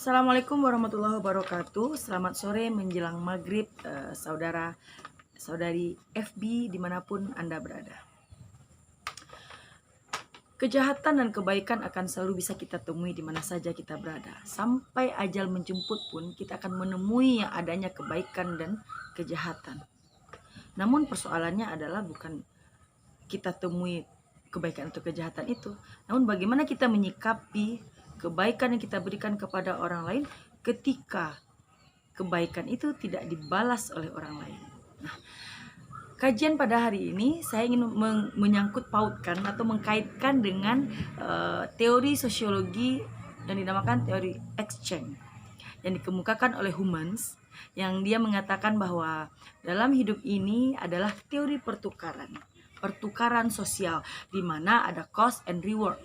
Assalamualaikum warahmatullahi wabarakatuh. Selamat sore menjelang maghrib, saudara-saudari FB dimanapun Anda berada. Kejahatan dan kebaikan akan selalu bisa kita temui di mana saja kita berada. Sampai ajal menjemput pun kita akan menemui yang adanya kebaikan dan kejahatan. Namun persoalannya adalah bukan kita temui kebaikan atau kejahatan itu, namun bagaimana kita menyikapi kebaikan yang kita berikan kepada orang lain ketika kebaikan itu tidak dibalas oleh orang lain. Nah, kajian pada hari ini saya ingin menyangkut pautkan atau mengkaitkan dengan teori sosiologi yang dinamakan teori exchange yang dikemukakan oleh Humans, yang dia mengatakan bahwa dalam hidup ini adalah teori pertukaran sosial, di mana ada cost and reward.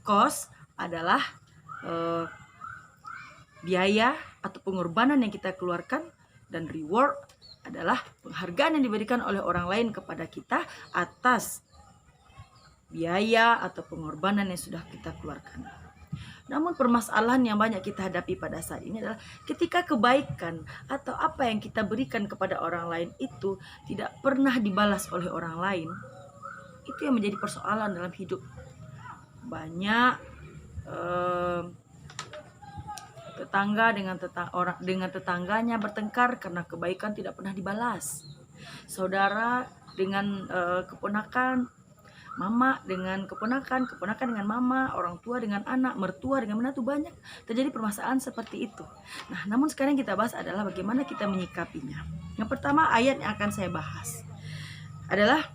Cost adalah biaya atau pengorbanan yang kita keluarkan, dan reward adalah penghargaan yang diberikan oleh orang lain kepada kita atas biaya atau pengorbanan yang sudah kita keluarkan. Namun permasalahan yang banyak kita hadapi pada saat ini adalah ketika kebaikan atau apa yang kita berikan kepada orang lain itu tidak pernah dibalas oleh orang lain. Itu yang menjadi persoalan dalam hidup. Banyak tetangga dengan tetangganya bertengkar karena kebaikan tidak pernah dibalas. Saudara dengan keponakan, mama dengan keponakan dengan mama, orang tua dengan anak, mertua dengan menantu, banyak terjadi permasalahan seperti itu. Nah, namun sekarang kita bahas adalah bagaimana kita menyikapinya. Yang pertama, ayat yang akan saya bahas adalah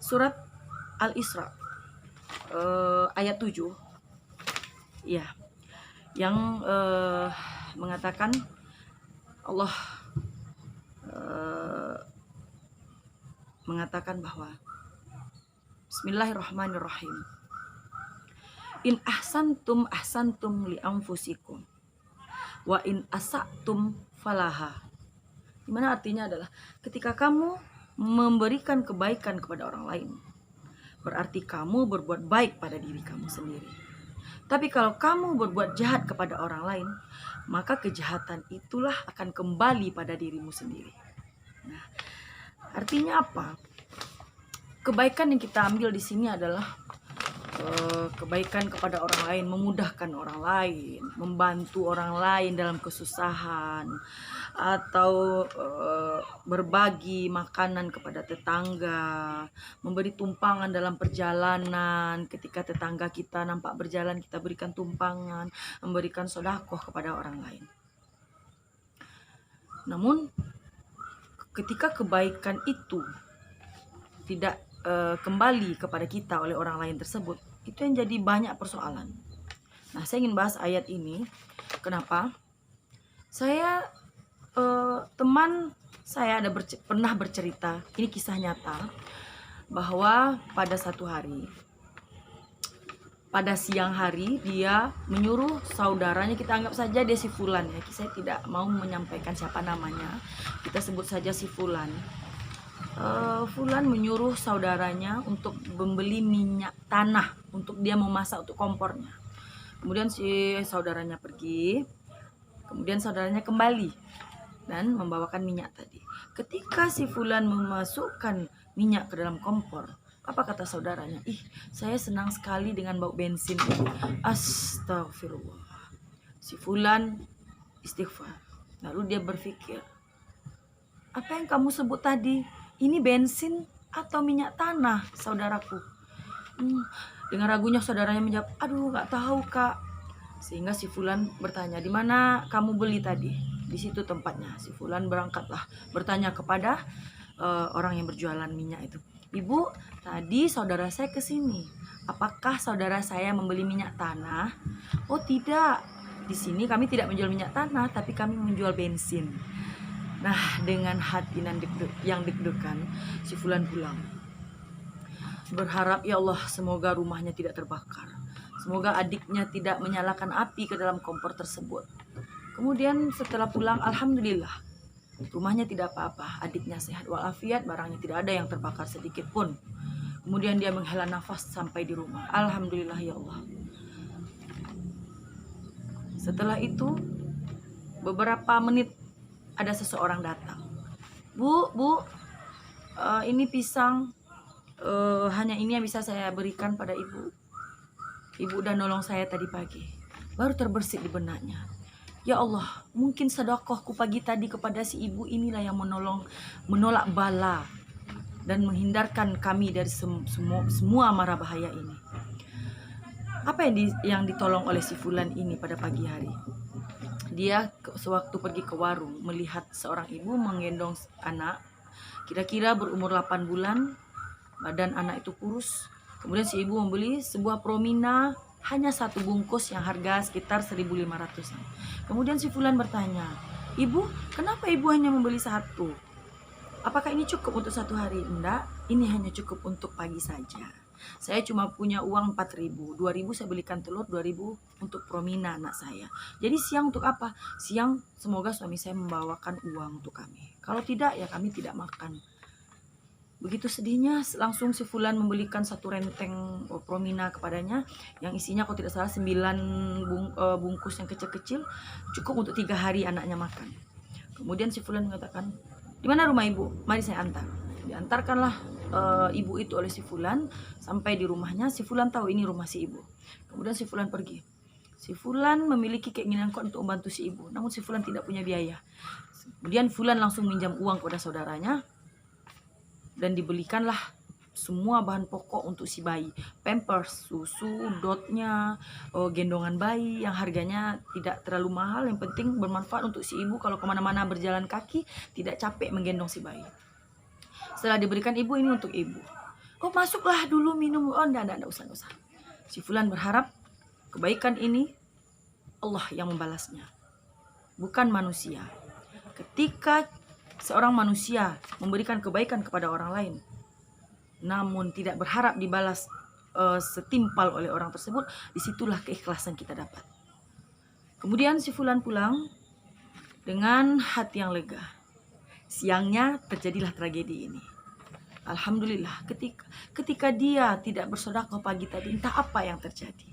surat Al-Isra ayat 7 ya, yang mengatakan Allah mengatakan bahwa Bismillahirrahmanirrahim. In ahsantum li anfusikum wa in asa'tum falaha. Dimana artinya adalah ketika kamu memberikan kebaikan kepada orang lain, berarti kamu berbuat baik pada diri kamu sendiri. Tapi kalau kamu berbuat jahat kepada orang lain, maka kejahatan itulah akan kembali pada dirimu sendiri. Nah, artinya apa? Kebaikan yang kita ambil di sini adalah kebaikan kepada orang lain, memudahkan orang lain, membantu orang lain dalam kesusahan, atau berbagi makanan kepada tetangga, memberi tumpangan dalam perjalanan. Ketika tetangga kita nampak berjalan, kita berikan tumpangan, memberikan sedekah kepada orang lain. Namun ketika kebaikan itu tidak kembali kepada kita oleh orang lain tersebut, itu yang jadi banyak persoalan. Nah, saya ingin bahas ayat ini. Kenapa? Saya teman saya pernah bercerita, ini kisah nyata, bahwa pada satu hari, pada siang hari, dia menyuruh saudaranya, kita anggap saja dia si Fulan ya, saya tidak mau menyampaikan siapa namanya, kita sebut saja si Fulan. Fulan menyuruh saudaranya untuk membeli minyak tanah untuk dia memasak untuk kompornya. Kemudian si saudaranya pergi, kemudian saudaranya kembali dan membawakan minyak tadi. Ketika si Fulan memasukkan minyak ke dalam kompor, apa kata saudaranya? Ih, saya senang sekali dengan bau bensin ini. Astagfirullah. Si Fulan istighfar. Lalu dia berpikir, apa yang kamu sebut tadi? Ini bensin atau minyak tanah, saudaraku? Dengan ragunya saudaranya menjawab, aduh gak tahu kak. Sehingga si Fulan bertanya, di mana kamu beli tadi? Di situ tempatnya. Si Fulan berangkatlah bertanya kepada orang yang berjualan minyak itu. Ibu, tadi saudara saya ke sini. Apakah saudara saya membeli minyak tanah? Oh tidak, di sini kami tidak menjual minyak tanah, tapi kami menjual bensin. Nah, dengan hati yang deg-degan, si Fulan pulang. Berharap, ya Allah, semoga rumahnya tidak terbakar. Semoga adiknya tidak menyalakan api ke dalam kompor tersebut. Kemudian setelah pulang, alhamdulillah, rumahnya tidak apa-apa. Adiknya sehat walafiat, barangnya tidak ada yang terbakar sedikit pun. Kemudian dia menghela nafas sampai di rumah. Alhamdulillah, ya Allah. Setelah itu beberapa menit ada seseorang datang. Bu, ini pisang, hanya ini yang bisa saya berikan pada ibu. Ibu udah nolong saya tadi pagi. Baru terbersit di benaknya. Ya Allah, mungkin sedekahku pagi tadi kepada si ibu inilah yang menolak bala dan menghindarkan kami dari semua mara bahaya ini. Apa yang ditolong oleh si fulan ini pada pagi hari? Dia sewaktu pergi ke warung melihat seorang ibu menggendong anak, kira-kira berumur 8 bulan, badan anak itu kurus. Kemudian si ibu membeli sebuah Promina, hanya 1 bungkus yang harga sekitar 1.500-an. Kemudian si fulan bertanya, "Ibu, kenapa ibu hanya membeli 1? Apakah ini cukup untuk 1 hari?" "Enggak, ini hanya cukup untuk pagi saja. Saya cuma punya uang 4.000, 2.000 saya belikan telur, 2.000 untuk Promina anak saya. Jadi siang untuk apa? Siang semoga suami saya membawakan uang untuk kami. Kalau tidak ya kami tidak makan." Begitu sedihnya, langsung si fulan membelikan 1 renteng Promina kepadanya yang isinya kalau tidak salah 9 bungkus yang kecil-kecil, cukup untuk 3 hari anaknya makan. Kemudian si fulan mengatakan, "Di mana rumah ibu? Mari saya antar." Diantarkanlah ibu itu oleh si fulan sampai di rumahnya. Si fulan tahu ini rumah si ibu. Kemudian si fulan pergi. Si fulan memiliki keinginan kuat untuk membantu si ibu, namun si fulan tidak punya biaya. Kemudian fulan langsung minjam uang kepada saudaranya dan dibelikanlah semua bahan pokok untuk si bayi. Pampers, susu, dotnya, gendongan bayi yang harganya tidak terlalu mahal. Yang penting bermanfaat untuk si ibu kalau kemana-mana berjalan kaki tidak capek menggendong si bayi. Setelah diberikan ibu, ini untuk ibu. "Oh masuklah dulu minum." "Oh enggak usah. Si fulan berharap kebaikan ini Allah yang membalasnya, bukan manusia. Ketika seorang manusia memberikan kebaikan kepada orang lain, namun tidak berharap dibalas setimpal oleh orang tersebut, disitulah keikhlasan kita dapat. Kemudian si fulan pulang dengan hati yang lega. Siangnya terjadilah tragedi ini. Alhamdulillah, ketika dia tidak bersedekah pagi tadi, entah apa yang terjadi.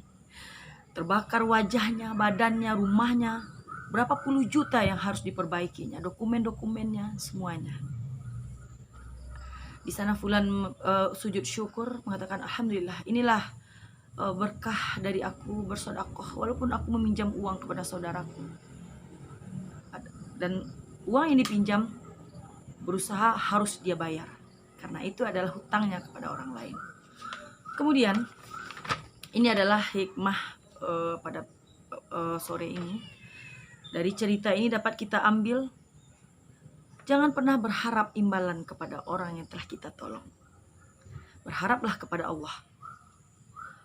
Terbakar wajahnya, badannya, rumahnya. Berapa puluh juta yang harus diperbaikinya, dokumen-dokumennya, semuanya. Di sana fulan sujud syukur, mengatakan, "Alhamdulillah, inilah berkah dari aku bersedekah, walaupun aku meminjam uang kepada saudaraku. Dan uang yang dipinjam berusaha harus dia bayar, karena itu adalah hutangnya kepada orang lain." Kemudian ini adalah hikmah pada sore ini. Dari cerita ini dapat kita ambil, jangan pernah berharap imbalan kepada orang yang telah kita tolong. Berharaplah kepada Allah.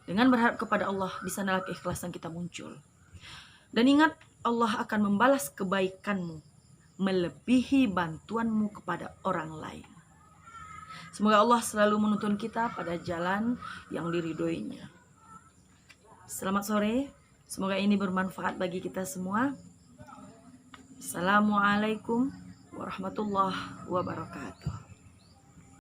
Dengan berharap kepada Allah, di sanalah keikhlasan kita muncul. Dan ingat, Allah akan membalas kebaikanmu melebihi bantuanmu kepada orang lain. Semoga Allah selalu menuntun kita pada jalan yang diridhoinya. Selamat sore, semoga ini bermanfaat bagi kita semua. Assalamualaikum warahmatullahi wabarakatuh.